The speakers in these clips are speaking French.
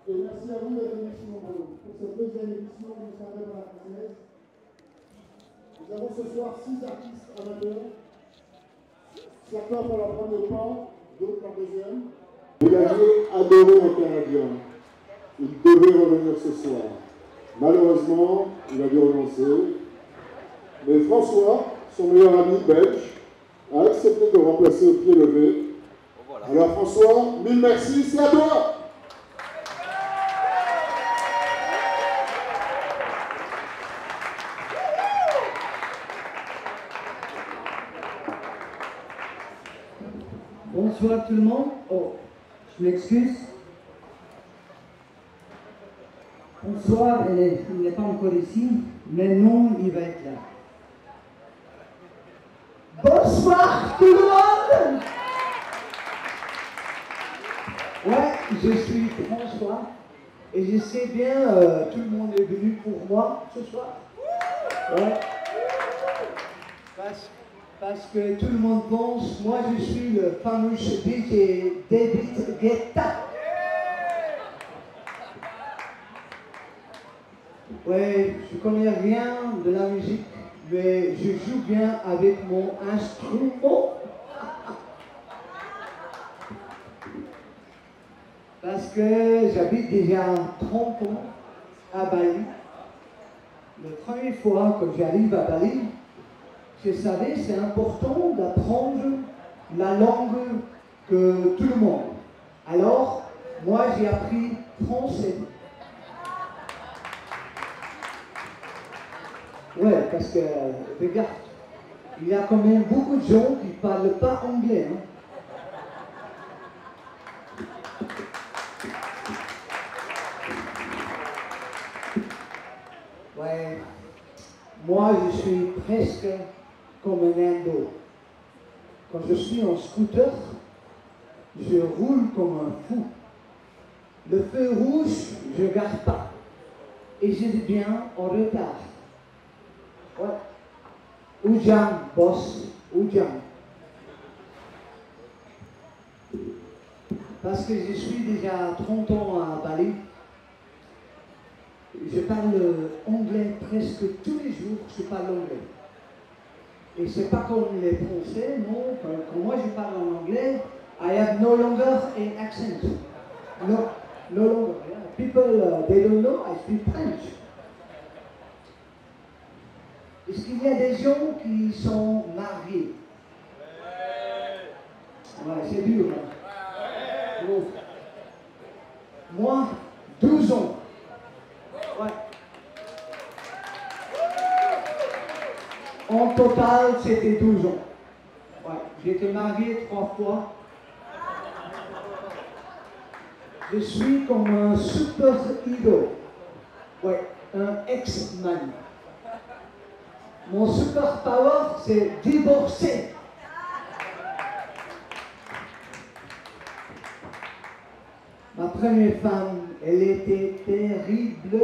Et merci à vous d'être venus si nombreux pour cette deuxième édition du Carnet de la Française. Nous avons ce soir 6 artistes amateurs. Certains pour la première fois, d'autres la deuxième. Vous aviez adoré un Canadien. Il devait revenir ce soir. Malheureusement, il a dû renoncer. Mais François, son meilleur ami belge, a accepté de remplacer au pied levé. Voilà. Alors François, mille merci, c'est à toi. Bonsoir tout le monde. Oh, je m'excuse. Bonsoir, il n'est pas encore ici, mais non, il va être là. Bonsoir tout le monde. Ouais, je suis François et je sais bien, tout le monde est venu pour moi ce soir. Ouais. Parce que tout le monde pense, moi je suis le fameux DJ David Guetta. Ouais, je connais rien de la musique, mais je joue bien avec mon instrument. Parce que j'habite déjà 30 ans à Bali. La première fois que j'arrive à Bali, je savais c'est important d'apprendre la langue que tout le monde. Alors, moi j'ai appris français. Ouais, parce que, regarde, il y a quand même beaucoup de gens qui ne parlent pas anglais. Hein. Ouais, moi je suis presque comme un indo. Quand je suis en scooter, je roule comme un fou. Le feu rouge, je ne garde pas. Et je deviens en retard. Ouais. Ujang, boss, Ujang. Parce que je suis déjà 30 ans à Bali. Je parle anglais presque tous les jours, je parle anglais. Et c'est pas comme les Français, non. Quand moi je parle en anglais, I have no longer an accent. No longer. Yeah. People, they don't know, I speak French. Est-ce qu'il y a des gens qui sont mariés? Ouais, c'est dur. Hein. Bon. Moi, 12 ans. Ouais. En total, c'était 12 ans. Ouais. J'ai été marié 3 fois. Je suis comme un super héros. Ouais, un ex-man. Mon super power, c'est divorcer. Ma première femme, elle était terrible.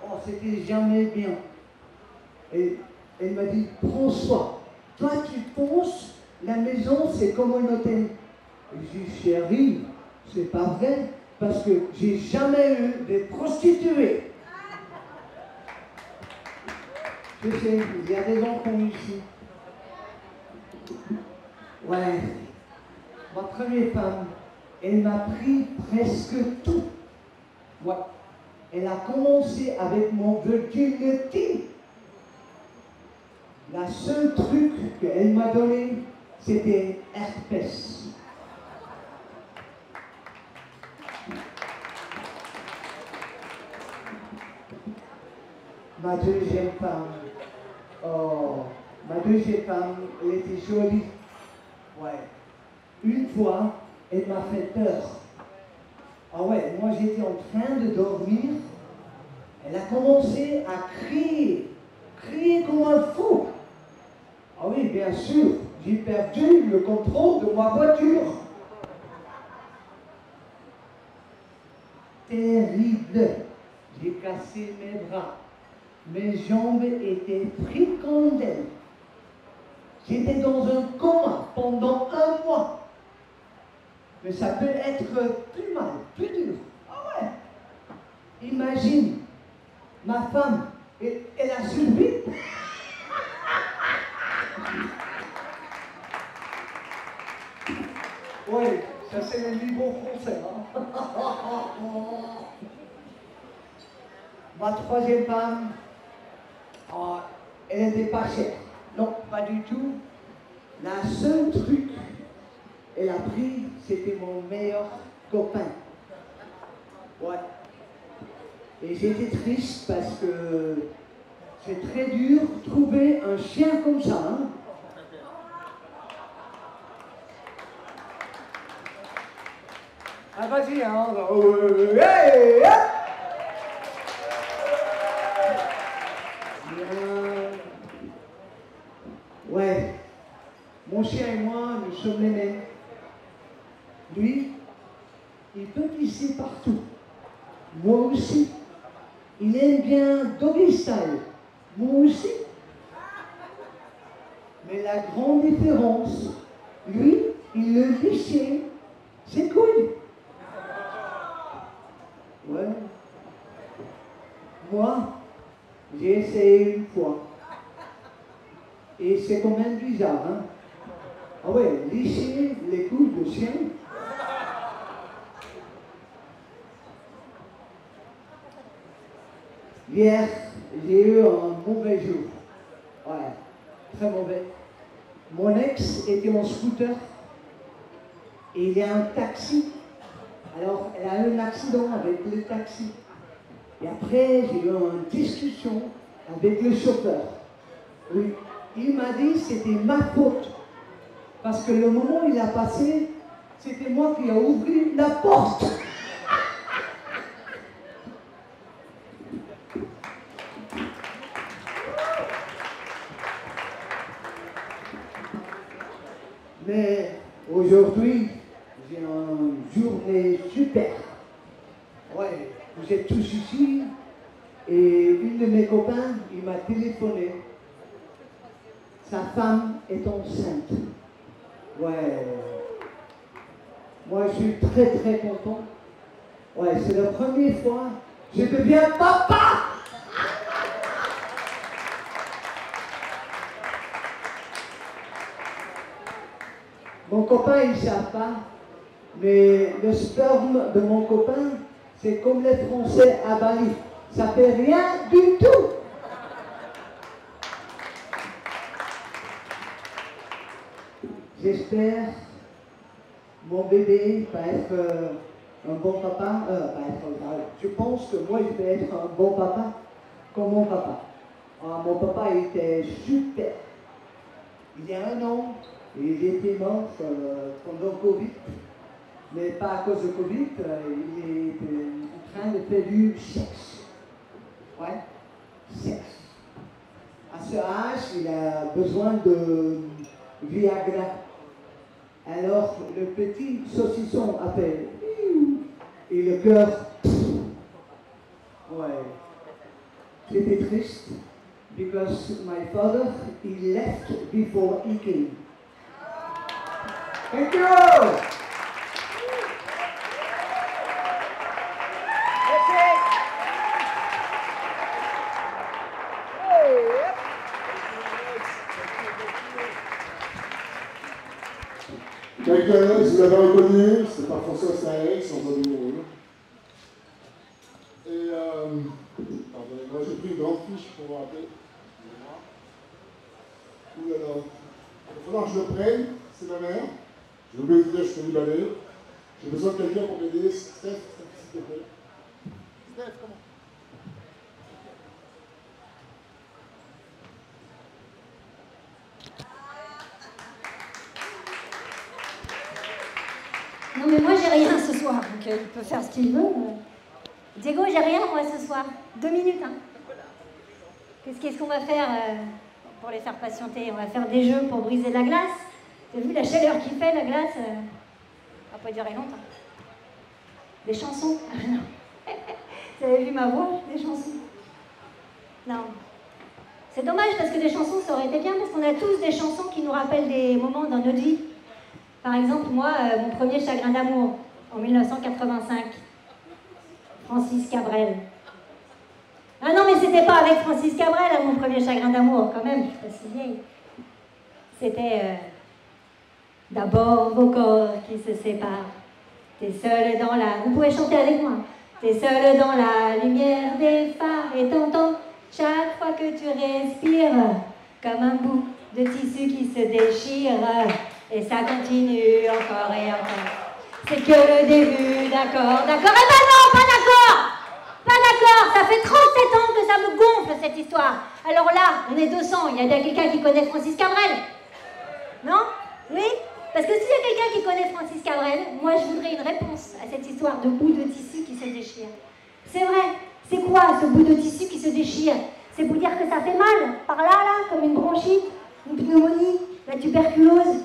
Oh, c'était jamais bien. Et elle m'a dit, François, toi tu penses, la maison c'est comme un hôtel. Je dis, chérie, c'est pas vrai, parce que j'ai jamais eu de prostituées. Je sais, il y a des enfants ici. Ouais. Ma première femme, elle m'a pris presque tout. Ouais. Elle a commencé avec mon virginity. La seule truc qu'elle m'a donné, c'était herpès. Ma deuxième femme, oh, ma deuxième femme, elle était jolie. Ouais. Une fois, elle m'a fait peur. Ah ouais, moi j'étais en train de dormir. Elle a commencé à crier comme un fou. Ah oui, bien sûr, j'ai perdu le contrôle de ma voiture. Terrible. J'ai cassé mes bras. Mes jambes étaient fricandelles. J'étais dans un coma pendant 1 mois. Mais ça peut être plus mal, plus dur. imagine, ma femme, elle a survécu. Oui, ça c'est le niveau français. Hein. Ma troisième femme, oh, elle n'était pas chère. Non, pas du tout. La seule truc qu'elle a pris, c'était mon meilleur copain. Ouais. Et j'étais triste parce que c'est très dur de trouver un chien comme ça. Hein. Ah vas-y, hein. Hey, hop. Ouais. Mon chien et moi, nous sommes les mêmes. Lui, il peut pisser partout. Moi aussi. Il aime bien doggy style. Moi aussi. Mais la grande différence, lui, il le lichait. C'est cool. Ouais. Moi, j'ai essayé une fois. Et c'est quand même bizarre, hein. Ah ouais, licher les couilles de chien. Hier, j'ai eu un mauvais jour. Ouais, très mauvais. Mon ex était en scooter et il y a un taxi. Alors, elle a eu un accident avec le taxi. Et après, j'ai eu une discussion avec le chauffeur. Oui, il m'a dit que c'était ma faute. Parce que le moment où il a passé, c'était moi qui ai ouvert la porte. Mais aujourd'hui, j'ai une journée super. Ouais, vous êtes tous ici. Et une de mes copains, il m'a téléphoné. Sa femme est enceinte. Ouais. Moi, je suis très très content. Ouais, c'est la première fois que je deviens papa. Mon copain, il ne savent pas, mais le sperme de mon copain, c'est comme les Français à Bali. Ça ne fait rien du tout. J'espère mon bébé va être un bon papa. Je pense que moi, je vais être un bon papa comme mon papa. Ah, mon papa il était super. Il y a 1 an, il était mort pendant Covid. Mais pas à cause de Covid, il est en train de faire du sexe. Ouais, sexe. À ce âge, il a besoin de Viagra. Alors, le petit saucisson a fait et le cœur. Ouais. J'étais triste because my father, he left before he came. Thank you! Quelqu'un, vous l'avez reconnu, c'est pas François Saël, sans numéro. Et pardonnez-moi, j'ai pris une grande fiche pour vous rappeler. Ouh là là. Il va falloir que je le prenne, c'est ma mère. J'ai oublié de dire, je fais du balai. J'ai besoin de quelqu'un pour m'aider. Steph, s'il te plaît. Steph, comment? Non mais moi j'ai rien ce soir, donc il peut faire ce qu'il veut. Diego, j'ai rien moi ce soir. 2 minutes, hein. Qu'est-ce qu'on va faire pour les faire patienter? On va faire des jeux pour briser la glace. T'as vu la chaleur qu'il fait, la glace ça va pas durer longtemps. Des chansons? Non. Vous avez vu ma voix? Des chansons? Non. C'est dommage parce que des chansons ça aurait été bien parce qu'on a tous des chansons qui nous rappellent des moments dans notre vie. Par exemple, moi, mon premier chagrin d'amour, en 1985, Francis Cabrel. Ah non, mais c'était pas avec Francis Cabrel, hein, mon premier chagrin d'amour, quand même, je suis pas si vieille. C'était d'abord vos corps qui se séparent. T'es seule dans la... Vous pouvez chanter avec moi. T'es seule dans la lumière des phares et t'entends chaque fois que tu respires comme un bout de tissu qui se déchire. Et ça continue encore et encore. C'est que le début, d'accord, d'accord. Eh ben non, pas d'accord. Pas d'accord, ça fait 37 ans que ça me gonfle cette histoire. Alors là, on est 200, il y a bien quelqu'un qui connaît Francis Cabrel? Non? Oui? Parce que s'il y a quelqu'un qui connaît Francis Cabrel, moi je voudrais une réponse à cette histoire de bout de tissu qui se déchire. C'est vrai, c'est quoi ce bout de tissu qui se déchire? C'est pour dire que ça fait mal, par là, comme une bronchite, une pneumonie, la tuberculose.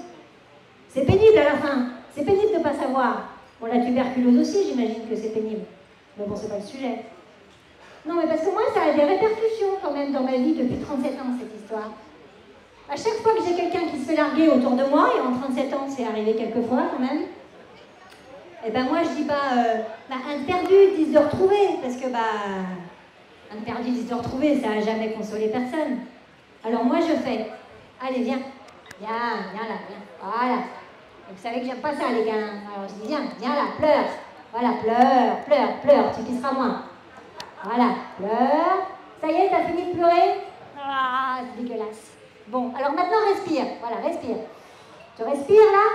C'est pénible à la fin, c'est pénible de ne pas savoir. Bon, la tuberculose aussi, j'imagine que c'est pénible. Mais bon, c'est pas le sujet. Non, mais parce que moi, ça a des répercussions quand même dans ma vie depuis 37 ans, cette histoire. À chaque fois que j'ai quelqu'un qui se fait larguer autour de moi, et en 37 ans, c'est arrivé quelques fois quand même, et ben moi, je dis pas, un perdu, 10 de retrouver, parce que, un perdu, 10 de retrouver, ça n'a jamais consolé personne. Alors moi, je fais, allez, viens là, viens, voilà. Et vous savez que j'aime pas ça, les gars. Alors je dis, viens là, pleure. Voilà, pleure, tu pisseras moins. Voilà, pleure. Ça y est, t'as fini de pleurer? Ah, c'est dégueulasse. Bon, alors maintenant, respire. Voilà, respire. Tu respires, là?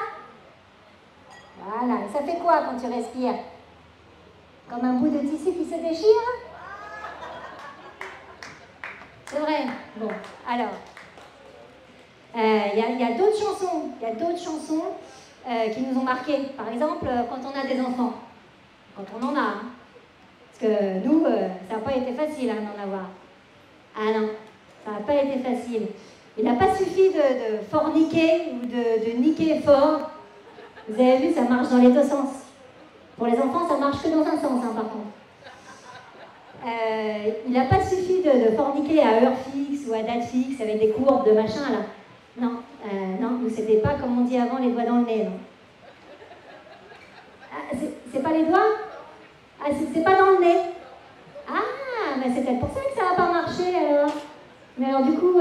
Voilà, et ça fait quoi quand tu respires? Comme un bout de tissu qui se déchire? C'est vrai. Bon, alors... Il y a d'autres chansons, qui nous ont marqués. Par exemple, quand on a des enfants. Quand on en a. Hein. Parce que nous, ça n'a pas été facile d'en avoir. Ah non, ça n'a pas été facile. Il n'a pas suffi de forniquer ou de niquer fort. Vous avez vu, ça marche dans les deux sens. Pour les enfants, ça marche que dans un sens, par contre. Il n'a pas suffi de forniquer à heure fixe ou à date fixe avec des courbes de machin, là. Non, nous, c'était pas, comme on dit avant, les doigts dans le nez, non. Ah, c'est pas les doigts? Ah, c'est pas dans le nez? Ah, mais c'est peut-être pour ça que ça n'a pas marché, alors. Mais alors, du coup...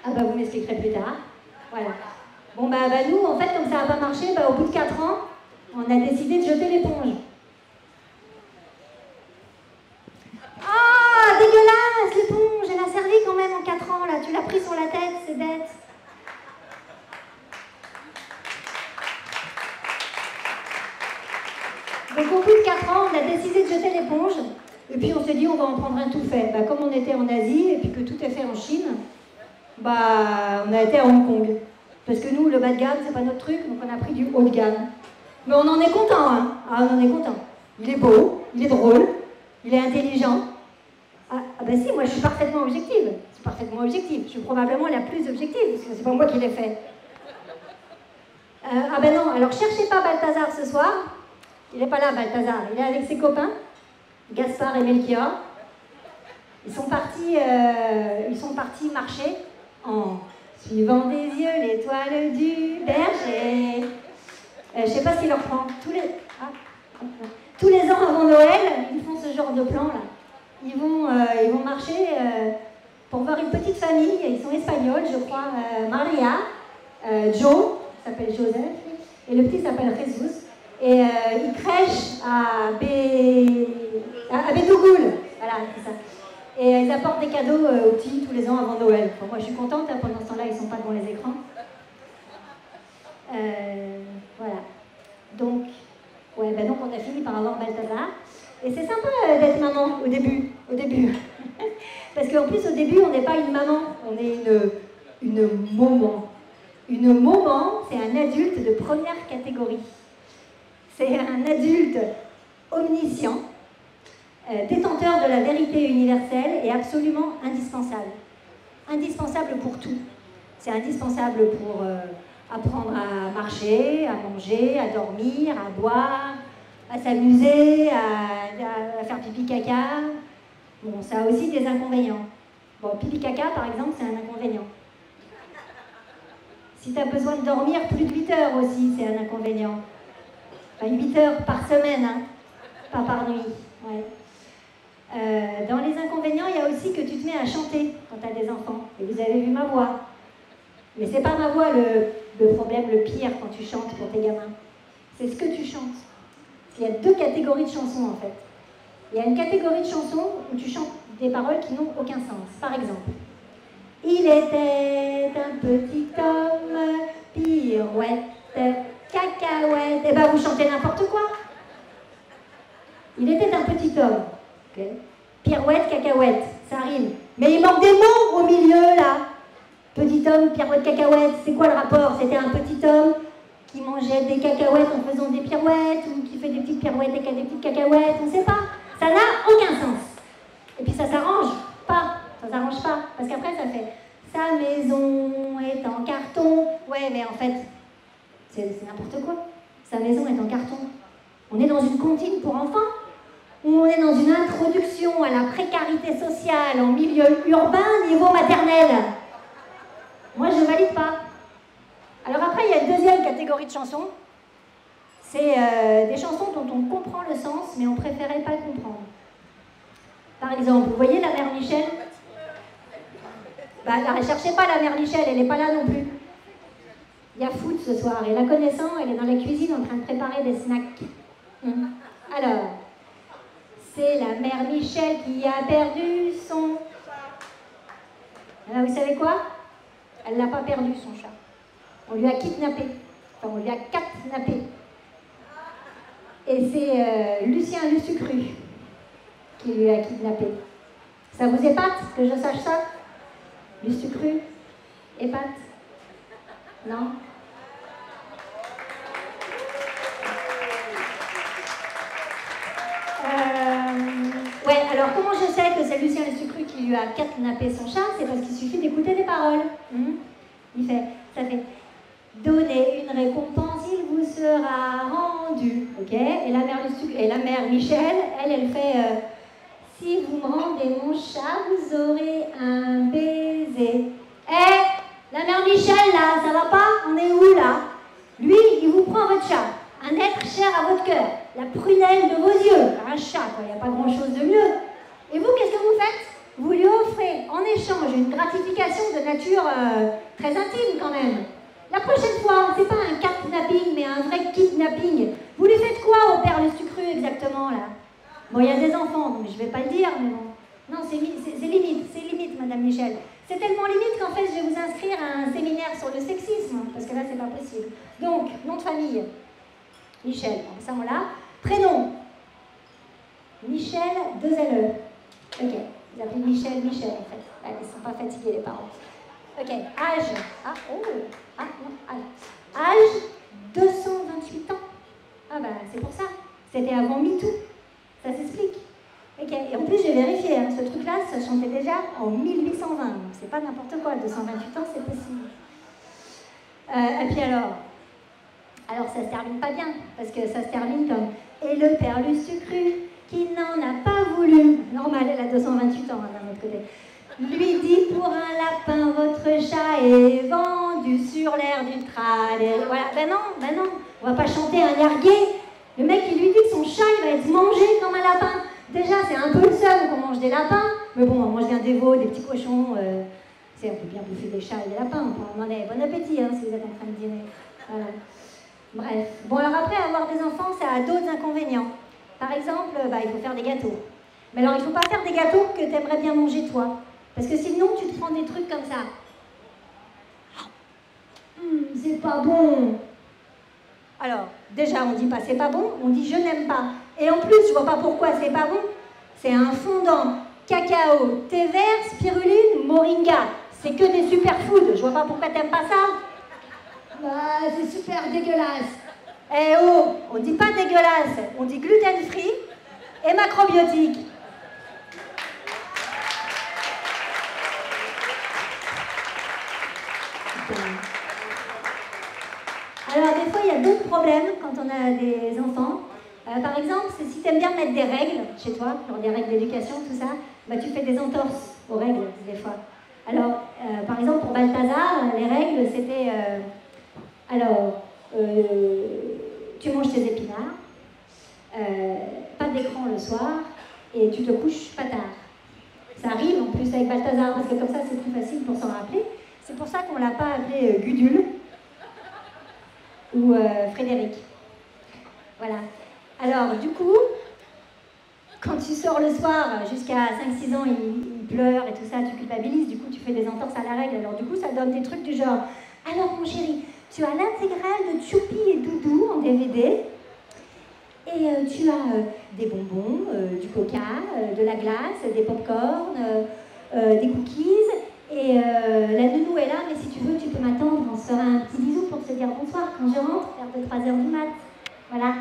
Ah, vous m'expliquerez plus tard. Voilà. Bon, nous, en fait, comme ça n'a pas marché, au bout de 4 ans, on a décidé de jeter l'éponge. Ah, dégueulasse, l'éponge, elle a servi quand même en 4 ans, là. Tu l'as pris sur la tête, c'est bête. Donc au bout de 4 ans, on a décidé de jeter l'éponge. Et puis on s'est dit, on va en prendre un tout fait. Comme on était en Asie, et puis que tout est fait en Chine, on a été à Hong Kong. Parce que nous, le bas de gamme, c'est pas notre truc, donc on a pris du haut de gamme. Mais on en est content, hein. Ah, on en est content. Il est beau, il est drôle, il est intelligent. Si, moi je suis parfaitement objective. Je suis probablement la plus objective, parce que c'est pas moi qui l'ai fait. Non, alors cherchez pas Balthazar ce soir. Il n'est pas là, Balthazar. Il est avec ses copains, Gaspard et Melchior. Ils sont partis marcher en suivant des yeux l'étoile du berger. Je ne sais pas ce qu'il leur prend. Tous les ans avant Noël, ils font ce genre de plan-là. Ils vont marcher pour voir une petite famille. Ils sont espagnols, je crois. Maria, Joe, s'appelle Joseph, et le petit s'appelle Jesus. Et ils crèchent à Bédougoul. Voilà, c'est ça. Et ils apportent des cadeaux aux petits tous les ans avant Noël. Moi, je suis contente. Pendant ce temps-là, ils ne sont pas devant les écrans. Voilà. Donc, donc on a fini par avoir Balthazar. Et c'est sympa d'être maman au début. Parce qu'en plus, au début, on n'est pas une maman, on est une maman. Une maman, c'est un adulte de première catégorie. C'est un adulte omniscient, détenteur de la vérité universelle et absolument indispensable. Indispensable pour tout. C'est indispensable pour apprendre à marcher, à manger, à dormir, à boire, à s'amuser, à faire pipi caca. Bon, ça a aussi des inconvénients. Bon, pipi caca, par exemple, c'est un inconvénient. Si tu as besoin de dormir plus de 8 heures aussi, c'est un inconvénient. 8 heures par semaine, hein, pas par nuit. Ouais. mets à chanter quand tu as des enfants. Et vous avez vu ma voix. Mais c'est pas ma voix le problème, le pire quand tu chantes pour tes gamins. C'est ce que tu chantes. Il y a deux catégories de chansons en fait. Il y a une catégorie de chansons où tu chantes des paroles qui n'ont aucun sens. Par exemple, il était un petit homme, pirouette, cacahuète. Eh ben vous chantez n'importe quoi. Il était un petit homme. Okay. Pirouette, cacahuète, ça rime. Mais il manque des mots au milieu là. Petit homme, pirouette, cacahuète, c'est quoi le rapport? C'était un petit homme qui mangeait des cacahuètes en faisant des pirouettes, ou qui fait des petites pirouettes et qui a des petites cacahuètes, on ne sait pas. Ça n'a aucun sens. Et puis ça s'arrange pas. Ça s'arrange pas. Parce qu'après ça fait sa maison est en carton. Ouais, mais en fait, c'est n'importe quoi. Sa maison est en carton. On est dans une comptine pour enfants, ou on est dans une introduction à la précarité sociale en milieu urbain niveau maternel. Moi, je ne valide pas. Alors après, il y a une deuxième catégorie de chansons. C'est des chansons dont on comprend le sens, mais on préférait pas le comprendre. Par exemple, vous voyez la mère Michel? Bah, ne cherchez pas la mère Michel, elle n'est pas là non plus. Il y a foot ce soir, et la connaissant, elle est dans la cuisine en train de préparer des snacks. Alors, c'est la mère Michel qui a perdu son... Alors, vous savez quoi? Elle n'a pas perdu son chat. On lui a kidnappé. Enfin, on lui a catnappé. Et c'est Lucien Lusucru qui lui a kidnappé. Ça vous épate que je sache ça? Lusucru? Épate? Non? Ouais, alors comment je sais que c'est Lucien Lusucru qui lui a catnappé son chat? C'est parce qu'il suffit d'écouter les paroles. Il fait, ça fait donner une récompense, il vous sera rendu. Ok? Et la mère Michel, elle fait si vous me rendez mon chat, vous aurez un baiser. La mère Michel là, ça va pas? On est où là? Lui, il vous prend votre chat, un être cher à votre cœur, la prunelle de vos yeux, un chat, il n'y a pas grand chose de mieux. Et vous, qu'est-ce que vous faites? Vous lui offrez en échange une gratification de nature très intime quand même. La prochaine fois, c'est pas un catnapping, mais un vrai kidnapping. Vous lui faites quoi au père Lusucru exactement là? Bon, il y a des enfants, donc je vais pas le dire, mais bon. Non, c'est limite, Madame Michel. C'est tellement limite qu'en fait, je vais vous inscrire à un séminaire sur le sexisme, parce que là, c'est pas possible. Donc, nom de famille, Michel, bon, ça on l'a. Prénom, Michel, 2 LE. Ok, vous appelez Michel, en fait. Ils ne sont pas fatigués, les parents. Ok, âge. Âge, 228 ans. Ah bah, c'est pour ça. C'était avant MeToo. Ça s'explique. Ok, et en plus, j'ai vérifié, hein, ce truc-là, ça chantait déjà en 1820. Donc, c'est pas n'importe quoi. 228 ans, c'est possible. Et puis alors, ça se termine pas bien, parce que ça se termine comme et le père Lusucru, qui n'en a pas voulu. Normal, elle a 228 ans, hein, d'un autre côté. Lui dit pour un lapin, votre chat est vendu sur l'air du trad. Et voilà, ben non, on va pas chanter un air gay. Le mec, il lui dit que son chat, il va être mangé comme un lapin. Déjà, c'est un peu le seul qu'on mange des lapins, mais bon, on mange bien des veaux, des petits cochons. On peut bien bouffer des chats et des lapins. On peut en demander bon appétit hein, si vous êtes en train de dîner. Voilà. Bref. Bon, alors après, avoir des enfants, ça a d'autres inconvénients. Par exemple, il faut faire des gâteaux. Mais alors, il ne faut pas faire des gâteaux que tu aimerais bien manger toi. Parce que sinon, tu te prends des trucs comme ça. C'est pas bon. Alors, déjà, on dit pas c'est pas bon, on dit je n'aime pas. Et en plus, je vois pas pourquoi c'est pas bon. C'est un fondant, cacao, thé vert, spiruline, moringa. C'est que des superfoods. Je vois pas pourquoi t'aimes pas ça. Bah, c'est super dégueulasse. Eh oh, on dit pas dégueulasse, on dit gluten-free et macrobiotique. Alors, des fois, il y a d'autres problèmes quand on a des enfants. Par exemple, si tu aimes bien mettre des règles chez toi, genre des règles d'éducation, tout ça, tu fais des entorses aux règles, des fois. Alors, par exemple, pour Balthazar, les règles, c'était... tu manges tes épinards, pas d'écran le soir, et tu te couches pas tard. Ça rime en plus avec Balthazar, parce que comme ça c'est plus facile pour s'en rappeler. C'est pour ça qu'on ne l'a pas appelé Gudule ou Frédéric. Voilà. Alors du coup, quand tu sors le soir, jusqu'à 5-6 ans, il pleure et tout ça, tu culpabilises, du coup tu fais des entorses à la règle. Alors du coup ça donne des trucs du genre, alors mon chéri, tu as l'intégrale de Tchoupi et Doudou en DVD, et tu as des bonbons, du coca, de la glace, des pop-corn, des cookies, et la nounou est là, mais si tu veux, tu peux m'attendre, on se fera un petit bisou pour te dire bonsoir quand je rentre, vers 2-3 heures du mat. Voilà.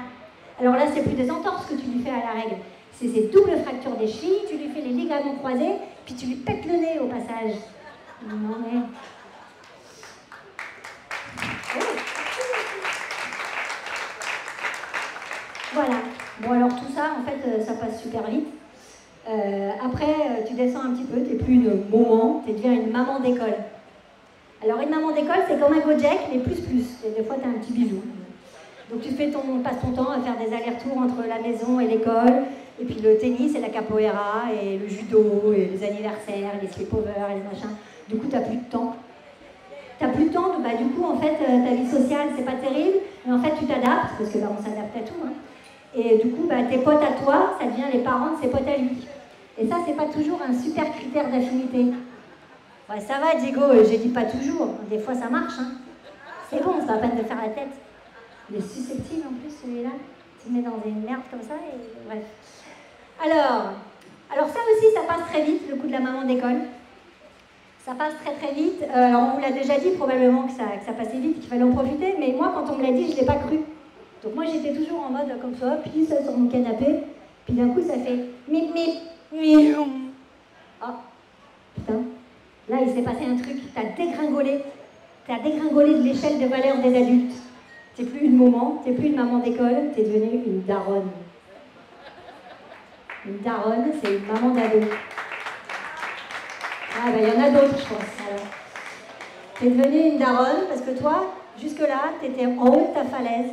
Alors là, c'est plus des entorses que tu lui fais à la règle, c'est ces doubles fractures des chevilles, tu lui fais les ligaments croisés, puis tu lui pètes le nez au passage. Non mais... Oh. Voilà. Bon alors tout ça, en fait, ça passe super vite. Après, tu descends un petit peu, t'es plus une maman, tu deviens une maman d'école. Alors une maman d'école, c'est comme un Gojek, mais plus. Et des fois, t'as un petit bisou. Donc tu passes ton temps à faire des allers-retours entre la maison et l'école, et puis le tennis et la capoeira, et le judo, et les anniversaires, et les sleepovers, et les machins. Du coup, t'as plus de temps. T'as plus de temps, bah du coup, en fait, ta vie sociale, c'est pas terrible, mais en fait, tu t'adaptes, parce que bah, on s'adapte à tout, hein. Et du coup, bah, tes potes à toi, ça devient les parents de ses potes à lui. Et ça, c'est pas toujours un super critère d'affinité. Ouais, ça va, Diego, je dis pas toujours. Des fois, ça marche, hein. C'est bon, c'est pas la peine de faire la tête. Il est susceptible, en plus, celui-là. Tu le mets dans une merde comme ça, et bref. Alors ça aussi, ça passe très vite, le coup de la maman d'école. Ça passe très vite. Alors, on vous l'a déjà dit, probablement, que ça passait vite, qu'il fallait en profiter. Mais moi, quand on me l'a dit, je l'ai pas cru. Donc moi j'étais toujours en mode comme ça, puis ça sur mon canapé, puis d'un coup ça fait mip mip, miou. Oh, putain, là il s'est passé un truc, t'as dégringolé de l'échelle de valeur des adultes. T'es plus une maman, t'es plus une maman d'école, t'es devenue une daronne. Une daronne, c'est une maman d'ado. Ah ben il y en a d'autres je pense. Alors. T'es devenue une daronne parce que toi, jusque-là, t'étais en haut de ta falaise.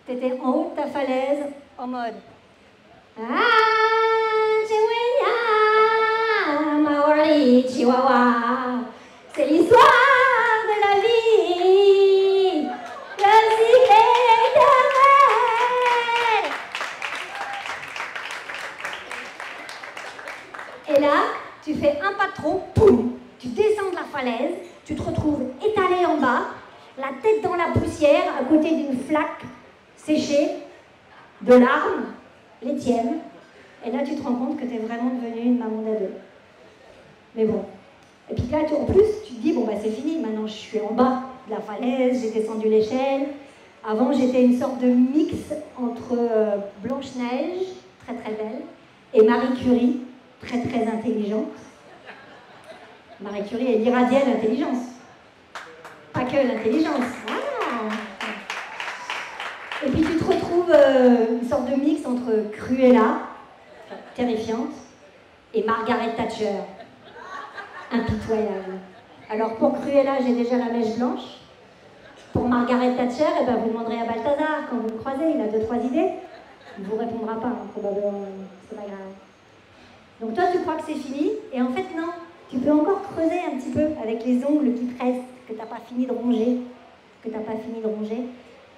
T'étais en haut de ta falaise, en mode Chihuahua, c'est l'histoire de la vie, le cycle éternel. Et là, tu fais un pas de trop, poum, tu descends de la falaise, tu te retrouves étalé en bas, la tête dans la poussière, à côté d'une flaque séchée, de larmes, les tiennes, et là tu te rends compte que tu es vraiment devenue une maman d'ado. Mais bon. Et puis là, en plus, tu te dis, bon bah c'est fini, maintenant je suis en bas de la falaise, j'ai descendu l'échelle. Avant, j'étais une sorte de mix entre Blanche-Neige, très très belle, et Marie Curie, très très intelligente. Marie Curie, elle irradiait l'intelligence. Pas que l'intelligence. Ah. Et puis tu te retrouves une sorte de mix entre Cruella, terrifiante, et Margaret Thatcher, impitoyable. Alors pour Cruella, j'ai déjà la mèche blanche. Pour Margaret Thatcher, eh ben, vous demanderez à Balthazar quand vous le croisez, il a 2-3 idées. Il ne vous répondra pas, hein, probablement, c'est pas grave. Donc toi, tu crois que c'est fini, et en fait non. Tu peux encore creuser un petit peu avec les ongles qui te restent, que tu n'as pas fini de ronger.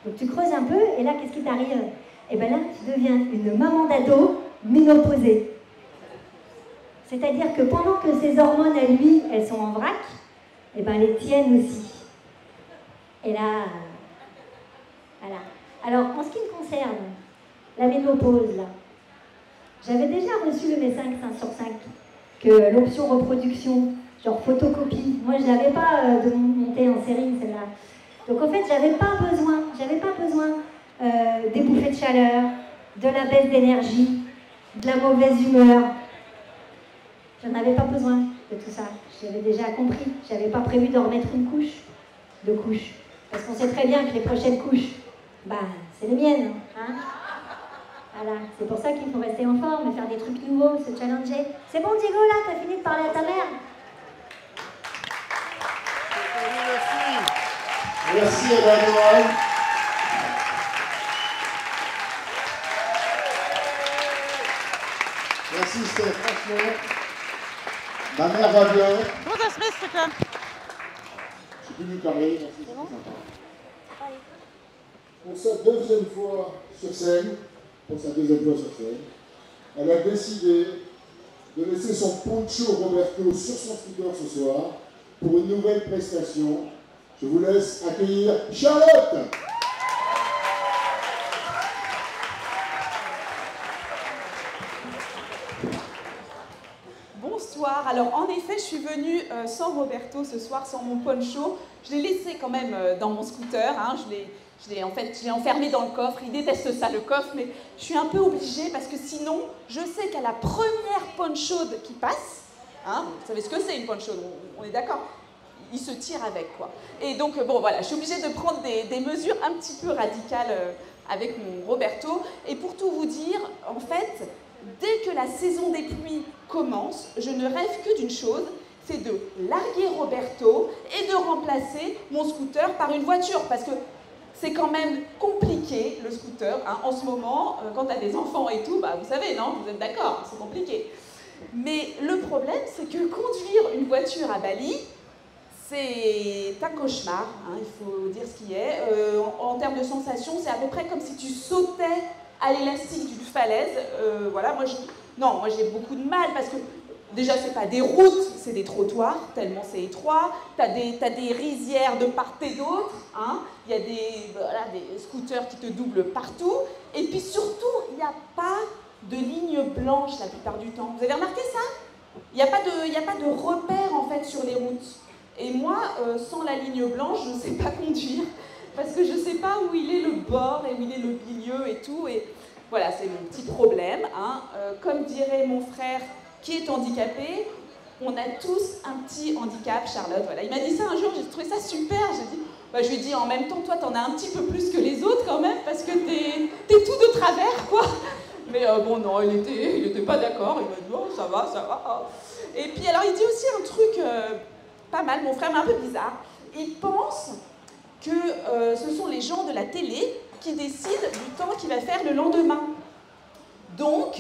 Donc tu creuses un peu, et là, qu'est-ce qui t'arrive? Et bien là, tu deviens une maman d'ado ménopausée. C'est-à-dire que pendant que ses hormones à lui, elles sont en vrac, et ben les tiennes aussi. Et là, voilà. Alors, en ce qui me concerne, la ménopause, là, j'avais déjà reçu le mes 5 sur 5, que l'option reproduction, genre photocopie, moi je n'avais pas de monter en série, celle-là. Donc en fait, j'avais pas besoin des bouffées de chaleur, de la baisse d'énergie, de la mauvaise humeur. J'en avais pas besoin de tout ça. J'avais déjà compris. J'avais pas prévu d'en remettre une couche, deux couches. Parce qu'on sait très bien que les prochaines couches, bah, c'est les miennes. Hein, voilà. C'est pour ça qu'il faut rester en forme et faire des trucs nouveaux, se challenger. C'est bon, Diego, là, t'as fini de parler à ta mère? Merci, Emmanuel. Merci, c'est franchement. Ma mère va bien. Comment ça se fait ce truc-là? Je suis venu carré, merci, c'est sympa. Pour sa deuxième fois sur scène, elle a décidé de laisser son poncho Roberto sur son scooter ce soir pour une nouvelle prestation. Je vous laisse accueillir Charlotte. Bonsoir. Alors en effet, je suis venue sans Roberto ce soir, sans mon poncho. Je l'ai laissé quand même dans mon scooter. Hein. Je l'ai enfermé dans le coffre. Il déteste ça, le coffre, mais je suis un peu obligée parce que sinon, je sais qu'à la première poncho qui passe, hein, vous savez ce que c'est une poncho, on est d'accord? Il se tire avec, quoi. Et donc, bon, voilà, je suis obligée de prendre des mesures un petit peu radicales avec mon Roberto. Et pour tout vous dire, en fait, dès que la saison des pluies commence, je ne rêve que d'une chose, c'est de larguer Roberto et de remplacer mon scooter par une voiture. Parce que c'est quand même compliqué, le scooter, hein, en ce moment, quand tu as des enfants et tout, bah, vous savez, non? Vous êtes d'accord? C'est compliqué. Mais le problème, c'est que conduire une voiture à Bali, c'est un cauchemar, hein, il faut dire ce qui est. En termes de sensation, c'est à peu près comme si tu sautais à l'élastique d'une falaise. Voilà, moi j'ai beaucoup de mal parce que déjà c'est pas des routes, c'est des trottoirs, tellement c'est étroit. T'as des rizières de part et d'autre, hein. Il y a des scooters qui te doublent partout. Et puis surtout, il n'y a pas de ligne blanche la plupart du temps. Vous avez remarqué ça? Il n'y a pas de repère en fait sur les routes. Et moi, sans la ligne blanche, je ne sais pas conduire, parce que je ne sais pas où il est le bord et où il est le milieu et tout. Et voilà, c'est mon petit problème. Hein. Comme dirait mon frère qui est handicapé, on a tous un petit handicap, Charlotte. Voilà. Il m'a dit ça un jour, j'ai trouvé ça super. Je lui ai dit, en même temps, toi, t'en as un petit peu plus que les autres quand même, parce que t'es tout de travers, quoi. Mais bon, non, il était pas d'accord. Il m'a dit, oh, ça va. Et puis, alors, il dit aussi un truc... pas mal, mon frère, mais un peu bizarre. Il pense que ce sont les gens de la télé qui décident du temps qu'il va faire le lendemain. Donc,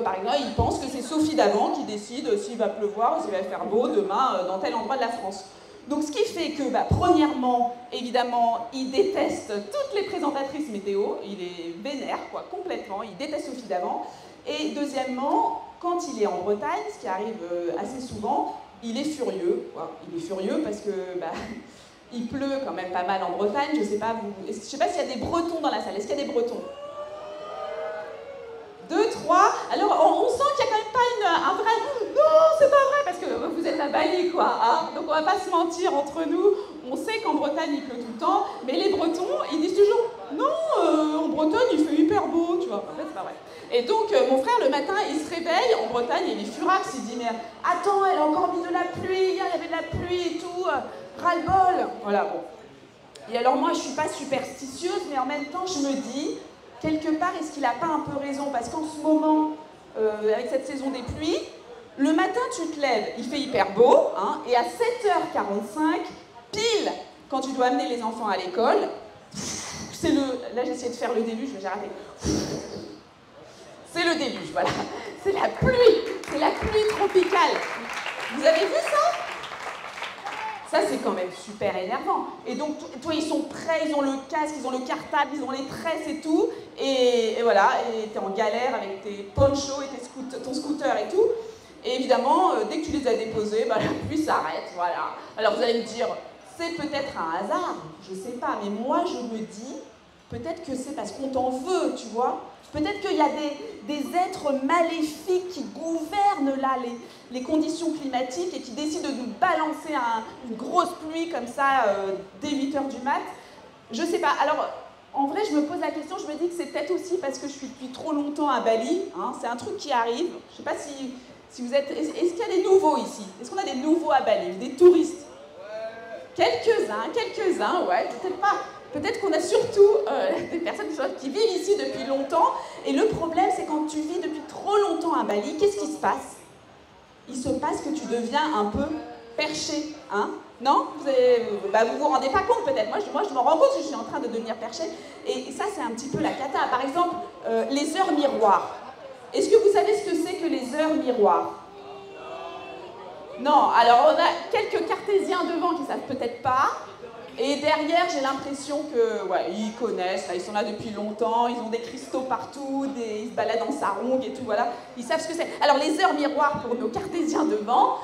par exemple, il pense que c'est Sophie Davant qui décide s'il va pleuvoir ou s'il va faire beau demain dans tel endroit de la France. Donc, ce qui fait que, premièrement, évidemment, il déteste toutes les présentatrices météo. Il est vénère, quoi, complètement. Il déteste Sophie Davant. Et deuxièmement, quand il est en Bretagne, ce qui arrive assez souvent, il est furieux. Il est furieux parce que il pleut quand même pas mal en Bretagne. Je sais pas s'il y a des Bretons dans la salle. Est-ce qu'il y a des Bretons? 2, 3. Alors on sent qu'il n'y a quand même pas un vrai... Non, c'est pas vrai parce que vous êtes à Bali, quoi. Hein, donc on va pas se mentir entre nous. On sait qu'en Bretagne il pleut tout le temps, mais les Bretons ils disent toujours non, en Bretagne il fait hyper beau, tu vois. En fait c'est pas vrai. Et donc mon frère le matin il se réveille en Bretagne, il est furax, il dit mais attends, elle a encore mis de la pluie, hier il y avait de la pluie et tout, ras-le-bol. Voilà, bon. Et alors moi je suis pas superstitieuse, mais en même temps je me dis quelque part est-ce qu'il a pas un peu raison, parce qu'en ce moment avec cette saison des pluies, le matin tu te lèves, il fait hyper beau, hein, et à 7h45 pile quand tu dois amener les enfants à l'école, c'est là j'ai essayé de faire le déluge, mais j'ai raté. C'est le déluge, voilà. C'est la pluie tropicale. Vous avez vu ça? Ça, c'est quand même super énervant. Et donc, toi, ils sont prêts, ils ont le casque, ils ont le cartable, ils ont les tresses et tout. Et voilà, et t'es en galère avec tes ponchos et ton scooter et tout. Et évidemment, dès que tu les as déposés, la pluie s'arrête, voilà. Alors, vous allez me dire, c'est peut-être un hasard, je sais pas. Mais moi, je me dis, peut-être que c'est parce qu'on t'en veut, tu vois. Peut-être qu'il y a des êtres maléfiques qui gouvernent là les conditions climatiques et qui décident de nous balancer une grosse pluie comme ça dès 8h du mat. Je sais pas. Alors, en vrai, je me pose la question, je me dis que c'est peut-être aussi parce que je suis depuis trop longtemps à Bali. Hein, c'est un truc qui arrive. Je sais pas si vous êtes... Est-ce qu'il y a des nouveaux ici? Est-ce qu'on a des nouveaux à Bali? Des touristes? Quelques-uns, ouais. Peut-être pas... Peut-être qu'on a surtout des personnes qui vivent ici depuis longtemps. Et le problème, c'est quand tu vis depuis trop longtemps à Bali, qu'est-ce qui se passe? Il se passe que tu deviens un peu perché. Hein? Non? Vous vous rendez pas compte peut-être. Moi, je me rends compte que je suis en train de devenir perché. Et ça, c'est un petit peu la cata. Par exemple, les heures miroirs. Est-ce que vous savez ce que c'est que les heures miroirs? Non, alors on a quelques cartésiens devant qui ne savent peut-être pas. Et derrière, j'ai l'impression que, ouais, ils connaissent, là, ils sont là depuis longtemps, ils ont des cristaux partout, ils se baladent en sarong et tout, voilà. Ils savent ce que c'est. Alors les heures miroirs pour nos cartésiens devant,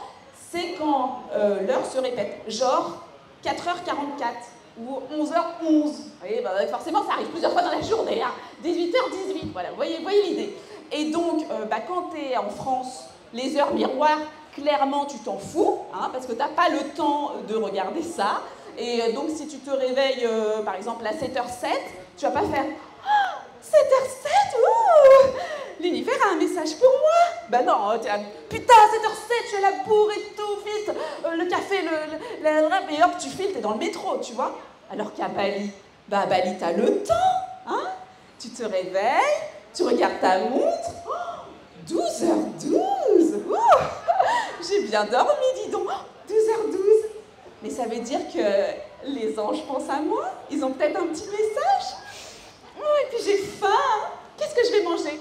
c'est quand l'heure se répète, genre 4h44 ou 11h11. Vous voyez, bah, forcément, ça arrive plusieurs fois dans la journée, hein. 18h18, voilà, vous voyez l'idée. Et donc, quand tu es en France, les heures miroirs, clairement, tu t'en fous, hein, parce que tu n'as pas le temps de regarder ça. Et donc, si tu te réveilles, par exemple, à 7h07, tu vas pas faire « 7h07, ouh, l'univers a un message pour moi !» Ben non, tu vas « Putain, 7h07, je suis à la bourre et tout, vite, le café, et hop, tu files, t'es dans le métro, tu vois. Alors qu'à Bali, bah à Bali, t'as le temps, hein. Tu te réveilles, tu regardes ta montre, 12h12, j'ai bien dormi, dis donc, 12h12. Mais ça veut dire que les anges pensent à moi, ils ont peut-être un petit message. Oh, et puis j'ai faim. Qu'est-ce que je vais manger?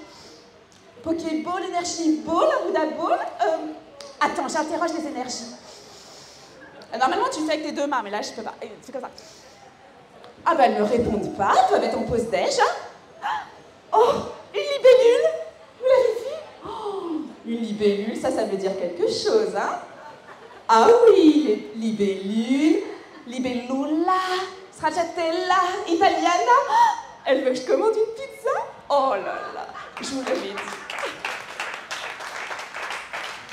Pokéball, Energy Ball, Buddha Ball. Attends, j'interroge les énergies. Normalement, tu fais avec tes deux mains, mais là, je peux pas. C'est comme ça. Ah bah, elles me répondent pas, elles doivent être en pause déj. Hein. Oh, une libellule. Vous l'avez vu? Oh, une libellule, ça veut dire quelque chose, hein. Ah oui, libellule, libellula, stracciatella, italiana. Elle veut que je commande une pizza? Oh là là, je vous l'avais dit.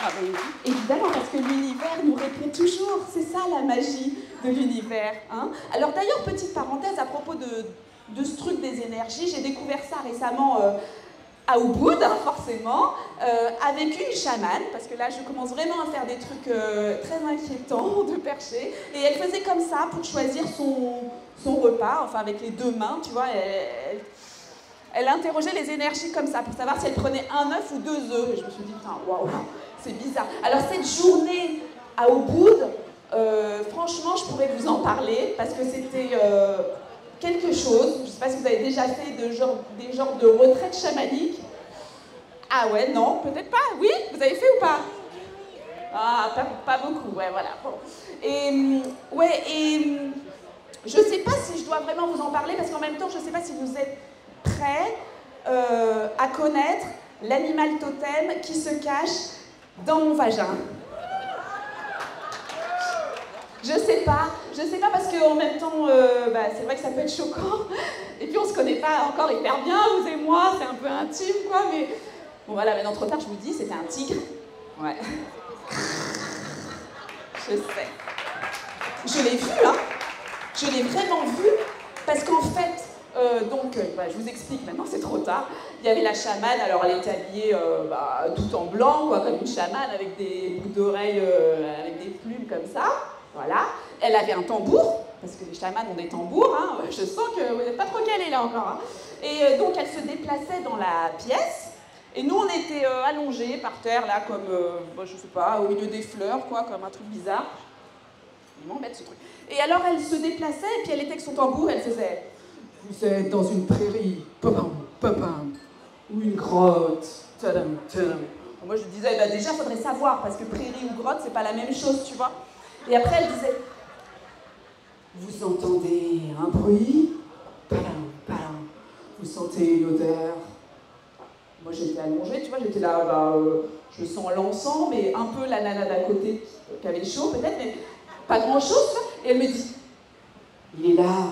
Ah ben oui, évidemment, parce que l'univers nous répond toujours. C'est ça la magie de l'univers. Hein. Alors d'ailleurs, petite parenthèse à propos de ce truc des énergies, j'ai découvert ça récemment à Ubud, hein, forcément, avec une chamane, parce que là je commence vraiment à faire des trucs très inquiétants de percher, et elle faisait comme ça pour choisir son repas, enfin avec les deux mains, tu vois, elle interrogeait les énergies comme ça, pour savoir si elle prenait un œuf ou 2 œufs, et je me suis dit, putain, waouh, c'est bizarre. Alors cette journée à Ubud, franchement je pourrais vous en parler, parce que c'était quelque chose, je ne sais pas si vous avez déjà fait des genres de retraites chamaniques. Ah ouais, non, peut-être pas. Oui, vous avez fait ou pas? Ah, pas beaucoup, ouais, voilà. Bon. Et je ne sais pas si je dois vraiment vous en parler, parce qu'en même temps, je ne sais pas si vous êtes prêts à connaître l'animal totem qui se cache dans mon vagin. Je sais pas parce qu'en même temps, c'est vrai que ça peut être choquant, et puis on se connaît pas encore hyper bien, vous et moi, c'est un peu intime, quoi, mais... Bon voilà, maintenant trop tard, je vous dis, c'était un tigre. Ouais. Je sais. Je l'ai vu, hein. Je l'ai vraiment vu, parce qu'en fait, je vous explique maintenant, c'est trop tard. Il y avait la chamane, alors elle était habillée tout en blanc, quoi, comme une chamane, avec des boucles d'oreilles, avec des plumes comme ça. Voilà. Elle avait un tambour, parce que les chamanes ont des tambours, hein. Je sens que vous n'êtes pas trop calés là encore. Hein. Et donc elle se déplaçait dans la pièce, et nous on était allongés par terre, là, comme, je sais pas, au milieu des fleurs, quoi, comme un truc bizarre. Ils m'embêtent ce truc. Et alors elle se déplaçait, et puis elle était avec son tambour, elle faisait « Vous êtes dans une prairie, papam, papam, ou une grotte, tadam, tadam. » Moi je disais, déjà il faudrait savoir, parce que prairie ou grotte, c'est pas la même chose, tu vois. Et après, elle disait « Vous entendez un bruit? Palam, palam. Vous sentez une odeur? » Moi, j'étais allongée, tu vois, j'étais là, je sens l'encens, mais un peu la nana d'à côté qui avait chaud, peut-être, mais pas grand-chose, tu vois. Et elle me dit « Il est là,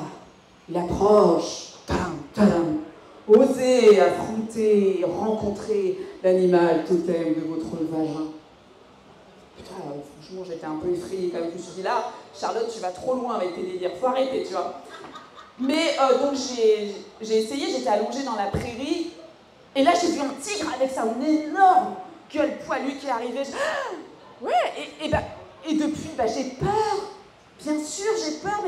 il approche. Palam, palam. Osez affronter, rencontrer l'animal totem de votre vagin. » Putain, franchement, j'étais un peu effrayée quand même. Je me suis dit, là, Charlotte, tu vas trop loin avec tes délires, faut arrêter, tu vois. Mais donc, j'ai essayé, j'étais allongée dans la prairie, et là, j'ai vu un tigre avec sa énorme gueule poilue qui est arrivé. Ouais, et depuis, j'ai peur. Bien sûr, j'ai peur,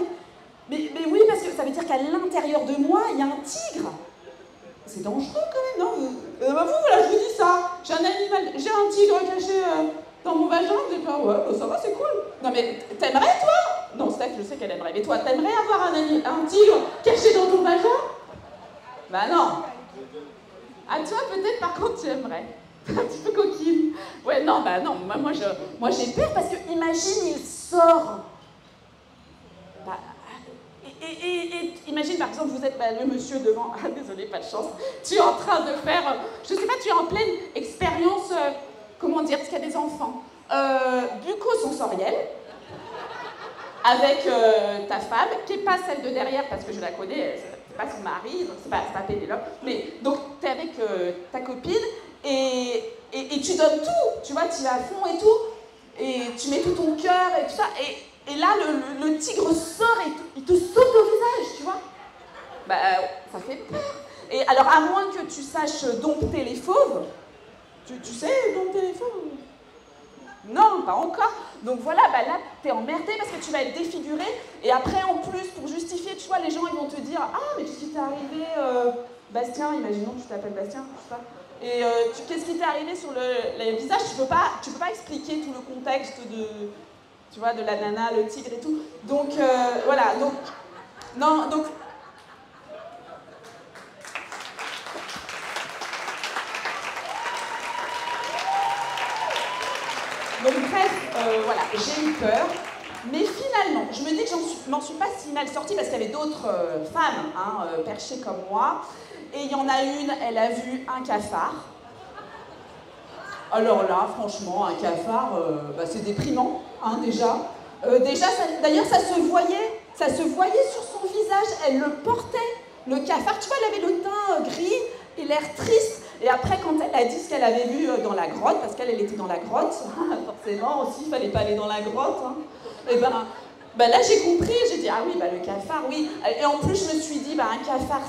mais oui, parce que ça veut dire qu'à l'intérieur de moi, il y a un tigre. C'est dangereux quand même, non? Vous, voilà, je vous dis ça. J'ai un tigre caché dans mon vagin, j'ai peur. Ouais, ça va, c'est cool. Non mais, t'aimerais toi? Non, Steph, je sais qu'elle aimerait. Mais toi, t'aimerais avoir un tigre caché dans ton vagin? Bah non. À toi, peut-être, par contre, tu aimerais. Un petit peu coquine. Ouais, non, bah non, moi j'ai peur parce que, imagine, il sort. Bah, et imagine, par exemple, vous êtes le monsieur devant. Ah, désolé, pas de chance. Tu es en train de faire, je sais pas, tu es en pleine expérience, comment dire, parce qu'il y a des enfants. Bucco-sensorielle. Avec ta femme, qui n'est pas celle de derrière, parce que je la connais, c'est pas son mari, donc c'est pas Pénélope. Mais donc, tu es avec ta copine. Et tu donnes tout, tu vois, tu y vas à fond et tout, et tu mets tout ton cœur et tout ça, et là, le tigre sort et il te saute au visage, tu vois. Bah, ça fait peur. Et alors, à moins que tu saches dompter les fauves, tu sais dompter les fauves? Non, pas encore. Donc voilà, bah là, t'es emmerdé parce que tu vas être défiguré, et après, en plus, pour justifier, tu vois, les gens, ils vont te dire « Ah, mais qu'est-ce qui t'est arrivé, Bastien, imaginons que tu t'appelles Bastien, je sais pas. Et qu'est-ce qui t'est arrivé sur le visage, tu peux pas expliquer tout le contexte de, tu vois, de la nana, le tigre et tout. Donc, voilà, donc, non, donc... Donc, bref, voilà, j'ai eu peur. Mais finalement, je me dis que je m'en suis pas si mal sortie parce qu'il y avait d'autres femmes perchées comme moi. Et il y en a une, elle a vu un cafard. Alors là, franchement, un cafard, c'est déprimant, déjà. D'ailleurs, ça se voyait sur son visage, elle le portait, le cafard. Tu vois, elle avait le teint gris et l'air triste. Et après, quand elle a dit ce qu'elle avait vu dans la grotte, parce qu'elle était dans la grotte, forcément aussi, il fallait pas aller dans la grotte, et ben là, j'ai compris, j'ai dit, ah oui, le cafard, oui. Et en plus, je me suis dit, un cafard,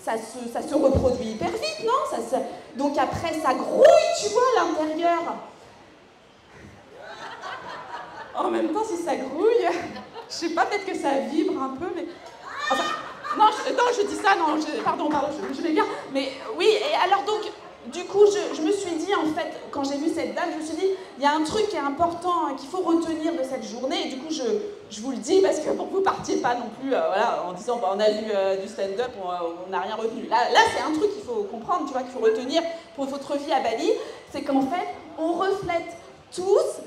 ça se reproduit hyper vite, non? Donc après, ça grouille, tu vois, à l'intérieur. En même temps, si ça grouille, je sais pas, peut-être que ça vibre un peu, mais... Enfin, non, je dis ça, non, pardon, je vais bien. Mais oui, et alors donc, du coup, je me suis dit, en fait, quand j'ai vu cette dame, je me suis dit, il y a un truc qui est important, qu'il faut retenir de cette journée, et du coup, je vous le dis, parce que bon, vous partiez pas non plus, voilà, en disant, on a vu du stand-up, on n'a rien retenu. Là c'est un truc qu'il faut comprendre, tu vois, qu'il faut retenir pour votre vie à Bali, c'est qu'en fait, on reflète tous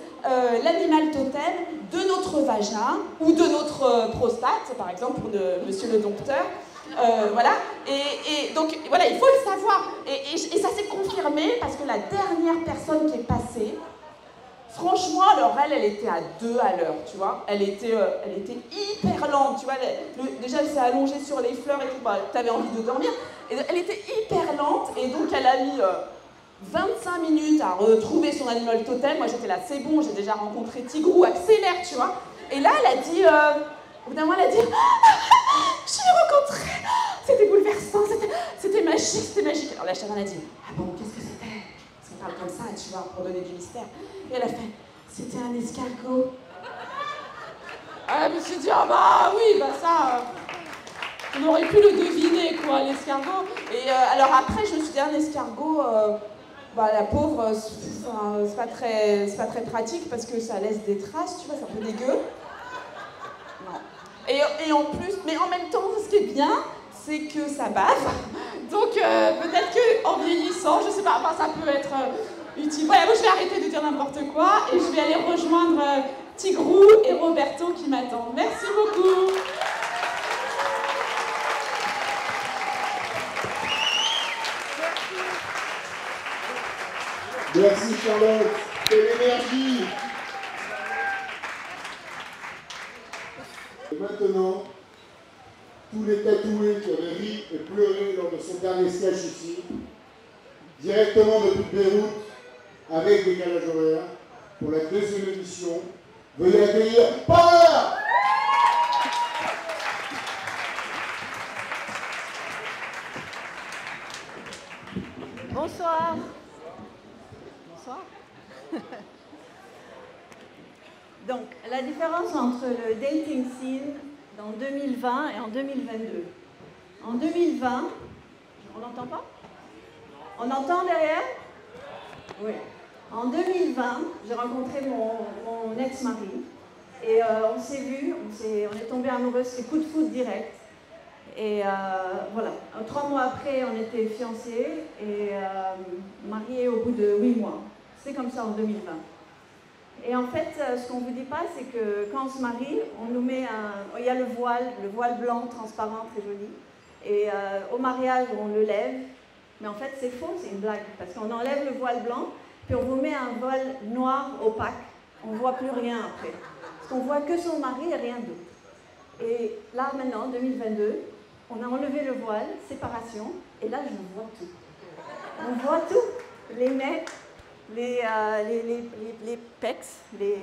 l'animal totem de notre vagin ou de notre prostate, par exemple, pour monsieur le dompteur. Voilà, et donc voilà, il faut le savoir. Et ça s'est confirmé parce que la dernière personne qui est passée, franchement, alors elle était à 2 à l'heure, tu vois. Elle était hyper lente, tu vois. Déjà, elle s'est allongée sur les fleurs et tout, t'avais envie de dormir. Et elle était hyper lente, et donc elle a mis 25 minutes à retrouver son animal totem. Moi, j'étais là, c'est bon, j'ai déjà rencontré Tigrou, accélère, tu vois. Et là, elle a dit, au bout d'un moment, elle a dit, je l'ai rencontré, c'était bouleversant, c'était magique. Alors la chamane a dit, ah bon, qu'est-ce que c'était? Parce qu'on parle comme ça, tu vois, pour donner du mystère. Et elle a fait, c'était un escargot. Je me suis dit, oui, ça, on aurait pu le deviner, quoi, l'escargot. Et alors après, je me suis dit, un escargot, la pauvre, c'est pas très pratique parce que ça laisse des traces, tu vois, c'est un peu dégueu. Non. Et en plus, mais en même temps, ce qui est bien, c'est que ça bave. Donc peut-être qu'en vieillissant, je sais pas, ça peut être utile. Voilà, moi je vais arrêter de dire n'importe quoi et je vais aller rejoindre Tigrou et Roberto qui m'attendent. Merci beaucoup. Merci Charlotte, de l'énergie. Et maintenant, tous les tatoués qui avaient ri et pleuré lors de son dernier siège ici, directement depuis Beyrouth, avec décalage horaire, pour la deuxième édition, veuillez accueillir Power! Bonsoir. Bonsoir. Donc, la différence entre le dating scene en 2020 et en 2022. En 2020, on n'entend pas? On entend derrière? Oui. En 2020, j'ai rencontré mon ex-mari et on s'est vu, on est tombé amoureux, c'est coup de foudre direct. Et voilà, 3 mois après, on était fiancés et mariés au bout de 8 mois. C'est comme ça en 2020. Et en fait, ce qu'on ne vous dit pas, c'est que quand on se marie, on nous met il y a le voile blanc, transparent, très joli. Et au mariage, on le lève. Mais en fait, c'est faux, c'est une blague. Parce qu'on enlève le voile blanc, puis on vous met un voile noir opaque. On ne voit plus rien après. Parce qu'on voit que son mari et rien d'autre. Et là, maintenant, 2022, on a enlevé le voile, séparation, et là, je vois tout. On voit tout. Les mecs, les pecs, les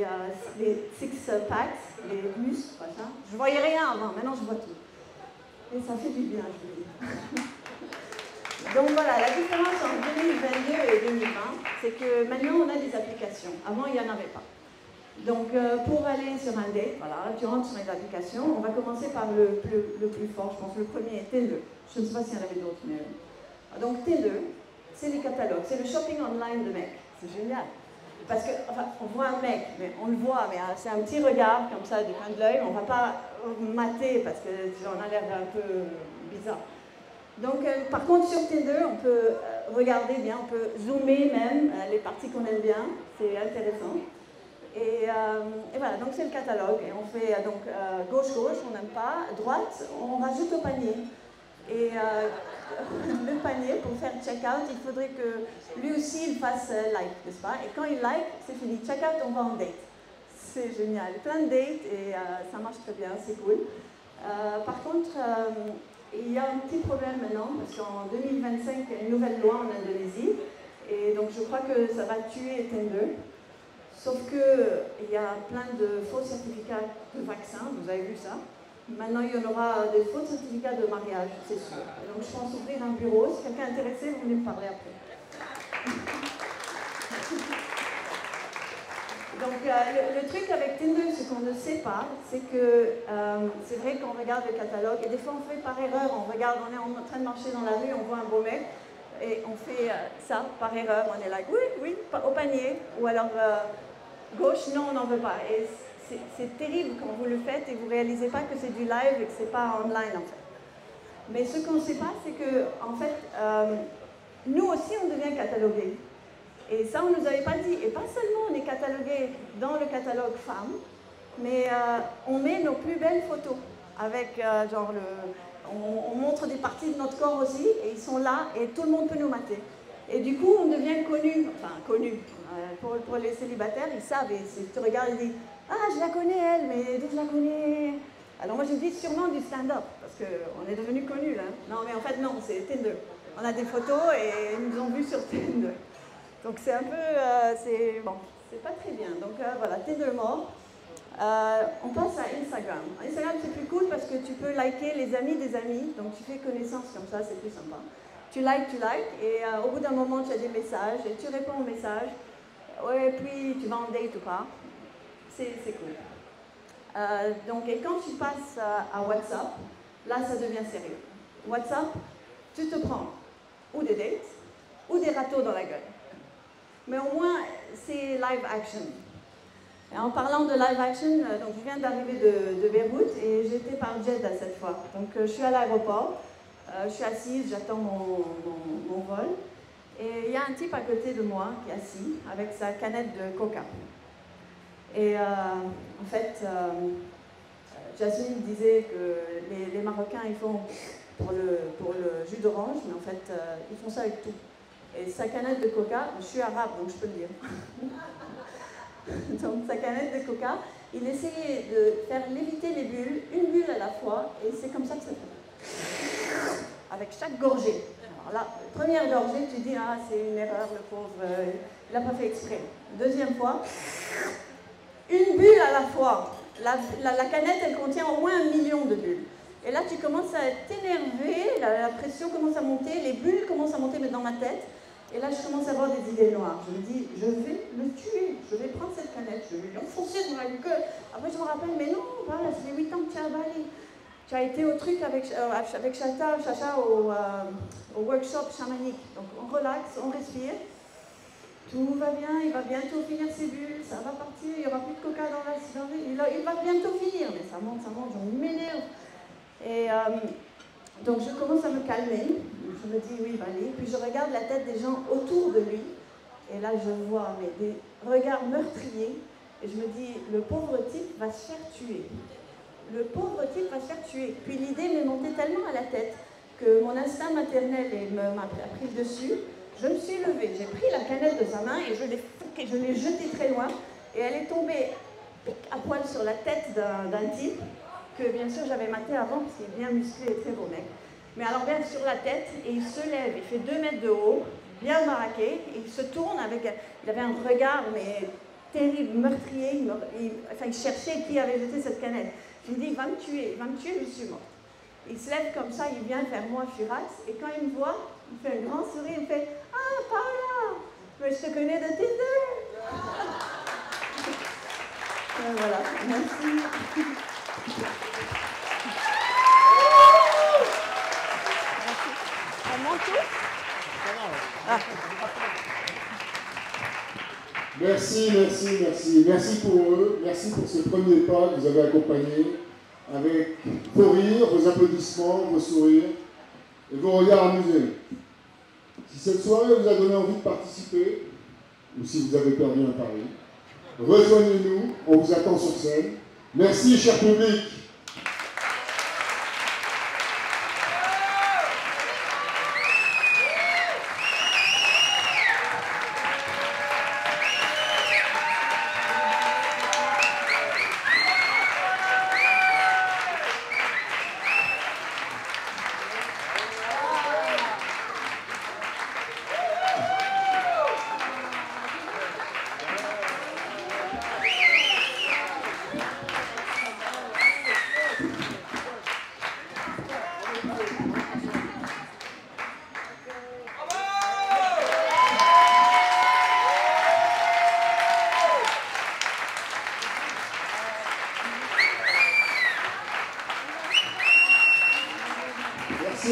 six-packs, les muscles, machin. Je voyais rien avant, maintenant je vois tout. Et ça fait du bien, je vous dis. Donc voilà, la différence entre 2022 et 2020, c'est que maintenant on a des applications. Avant, il n'y en avait pas. Donc pour aller sur un date, voilà, tu rentres sur les applications. On va commencer par le plus fort, je pense. Le premier est Tinder. Je ne sais pas s'il y en avait d'autres, mais... Donc Tinder, c'est les catalogues, c'est le shopping online de mecs. C'est génial. Parce que, enfin, on voit un mec, mais on le voit, mais c'est un petit regard comme ça du coin de l'œil. On ne va pas mater parce qu'on a l'air un peu bizarre. Donc, par contre, sur Tinder, on peut regarder bien, on peut zoomer même les parties qu'on aime bien. C'est intéressant. Et voilà, donc c'est le catalogue. Et on fait donc gauche-gauche, on n'aime pas. Droite, on rajoute au panier. Et le panier, pour faire check-out, il faudrait que lui aussi il fasse like, n'est-ce pas? Et quand il like, c'est fini. Check-out, on va en date. C'est génial. Plein de dates et ça marche très bien, c'est cool. Par contre, il y a un petit problème maintenant, parce qu'en 2025, il y a une nouvelle loi en Indonésie. Et donc je crois que ça va tuer Tinder. Sauf qu'il y a plein de faux certificats de vaccin, vous avez vu ça. Maintenant, il y en aura des faux certificats de mariage, c'est sûr. Et donc, je pense ouvrir un bureau. Si quelqu'un est intéressé, vous venez me parler après. Donc, le truc avec Tinder, ce qu'on ne sait pas, c'est que c'est vrai qu'on regarde le catalogue, et des fois, on fait par erreur. On regarde, on est en train de marcher dans la rue, on voit un beau mec, et on fait ça par erreur. On est là, oui, au panier. Ou alors, gauche, non, on n'en veut pas. Et c'est terrible quand vous le faites et vous ne réalisez pas que c'est du live et que ce n'est pas online en fait. Mais ce qu'on ne sait pas, c'est que en fait, nous aussi on devient catalogués. Et ça on ne nous avait pas dit. Et pas seulement on est catalogués dans le catalogue femmes, mais on met nos plus belles photos. Avec genre on montre des parties de notre corps aussi et ils sont là et tout le monde peut nous mater. Et du coup on devient connu, enfin connu. Pour les célibataires, ils savent, et si tu regardes, ils disent « Ah, je la connais elle, mais d'où je la connais ?» Alors moi je dis sûrement du stand-up, parce qu'on est devenus connus là. Non mais en fait non, c'est Tinder. On a des photos et ils nous ont vus sur Tinder. Donc c'est un peu, bon, c'est pas très bien. Donc voilà, Tinder mort. On passe à Instagram. Instagram c'est plus cool parce que tu peux liker les amis des amis, donc tu fais connaissance comme ça, c'est plus sympa. Tu likes, et au bout d'un moment tu as des messages et tu réponds aux messages. Ouais, puis tu vas en date ou pas. C'est cool. Donc, et quand tu passes à WhatsApp, là, ça devient sérieux. WhatsApp, tu te prends ou des dates, ou des râteaux dans la gueule. Mais au moins, c'est live action. Et en parlant de live action, donc je viens d'arriver de Beyrouth et j'étais par Jeddah cette fois. Donc, je suis à l'aéroport, je suis assise, j'attends mon vol. Et il y a un type à côté de moi qui est assis avec sa canette de coca. Et en fait, Jasmine disait que les Marocains, ils font pour le jus d'orange, mais en fait, ils font ça avec tout. Et sa canette de coca, je suis arabe, donc je peux le dire. Donc sa canette de coca, il essayait de faire léviter les bulles, une bulle à la fois, et c'est comme ça que ça fait. Avec chaque gorgée. Alors là, première gorgée, tu dis, ah, c'est une erreur, le pauvre, il n'a pas fait exprès. Deuxième fois, une bulle à la fois. La canette, elle contient au moins 1 million de bulles. Et là, tu commences à t'énerver, la pression commence à monter, les bulles commencent à monter dans ma tête. Et là, je commence à avoir des idées noires. Je me dis, je vais le tuer, je vais prendre cette canette, je vais lui enfoncer dans la gueule. Après, je me rappelle, mais non, voilà, ça fait 8 ans que tu as avalé. Tu as été au truc avec Chacha au workshop chamanique. Donc, on relaxe, on respire. Tout va bien, il va bientôt finir ses bulles, ça va partir, il n'y aura plus de coca dans la... Il va bientôt finir, mais ça monte, je m'énerve. Et Donc je commence à me calmer, je me dis oui, il va aller, puis je regarde la tête des gens autour de lui, et là je vois des regards meurtriers, et je me dis, le pauvre type va se faire tuer. Le pauvre type va se faire tuer. Puis l'idée m'est montée tellement à la tête que mon instinct maternel m'a pris dessus. Je me suis levée, j'ai pris la canette de sa main et je l'ai jetée très loin, et elle est tombée à poil sur la tête d'un type que bien sûr j'avais maté avant parce qu'il est bien musclé et très beau mec. Mais alors bien sur la tête, et il se lève, il fait 2 mètres de haut, bien baraqué, et il se tourne il avait un regard mais terrible, meurtrier, il cherchait qui avait jeté cette canette. Je lui dis, il va me tuer, je suis morte. Il se lève comme ça, il vient vers moi furax, et quand il me voit, il fait un grand sourire, il me fait « Ah, Paola, mais je te connais de Tinder !» Voilà, merci. Merci, merci, merci. Merci pour eux, merci pour ce premier pas que vous avez accompagné avec vos rires, vos applaudissements, vos sourires et vos regards amusés. Si cette soirée vous a donné envie de participer, ou si vous avez perdu un pari, rejoignez-nous, on vous attend sur scène. Merci, cher public.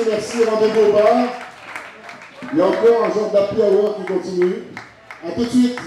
Merci, rendez-vous au bar. Il y a encore un genre d'happy hour qui continue. A tout de suite.